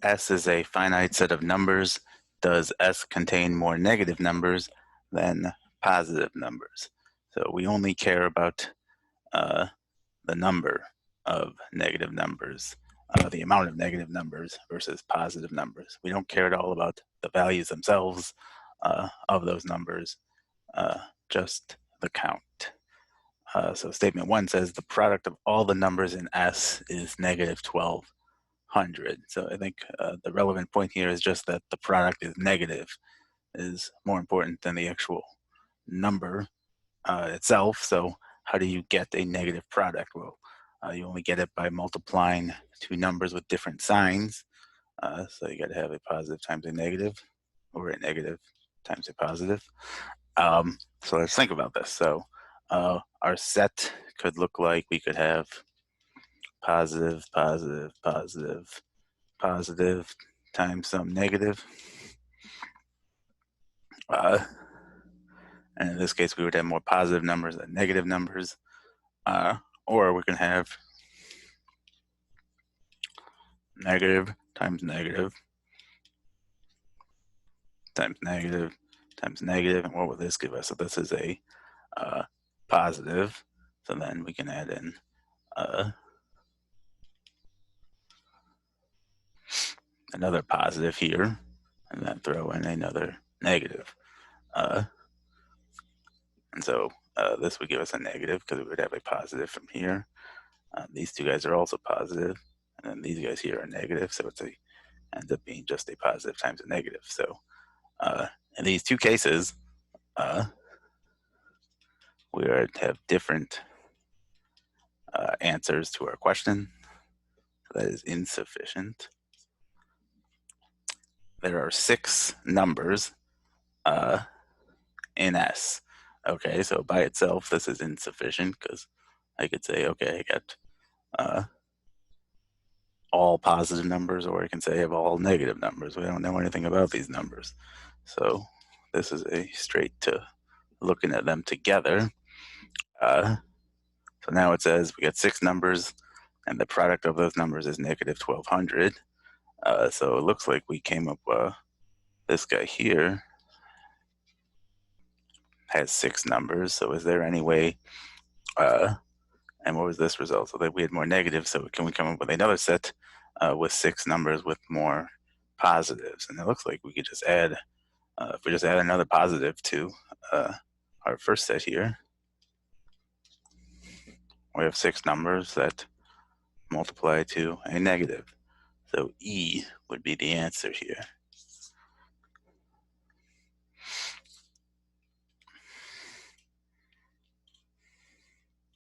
S is a finite set of numbers, does S contain more negative numbers than positive numbers? So we only care about the number of negative numbers, the amount of negative numbers versus positive numbers. We don't care at all about the values themselves of those numbers, just the count. So statement 1 says the product of all the numbers in S is negative 1200. So I think the relevant point here is just that the product is negative is more important than the actual number itself. So how do you get a negative product? Well, you only get it by multiplying two numbers with different signs. So you got to have a positive times a negative, or a negative times a positive. So let's think about this. So our set could look like we could have positive, positive, positive, positive times some negative. And in this case, we would have more positive numbers than negative numbers. Or we can have negative times negative times negative times negative. And what will this give us? So this is a positive. So then we can add in another positive here, and then throw in another negative. And so this would give us a negative because we would have a positive from here. These two guys are also positive, and then these guys here are negative. So it's ends up being just a positive times a negative. So in these two cases, we have different answers to our question. So that is insufficient. There are 6 numbers in S. Okay, so by itself, this is insufficient because I could say, okay, I got all positive numbers, or I can say I have all negative numbers. We don't know anything about these numbers. So this is a straight to looking at them together. So now it says we got 6 numbers, and the product of those numbers is negative 1200. So it looks like we came up, this guy here has 6 numbers. So is there any way, and what was this result? So that we had more negatives. So can we come up with another set with 6 numbers with more positives? And it looks like we could just add, if we just add another positive to our first set here, we have 6 numbers that multiply to a negative. So E would be the answer here.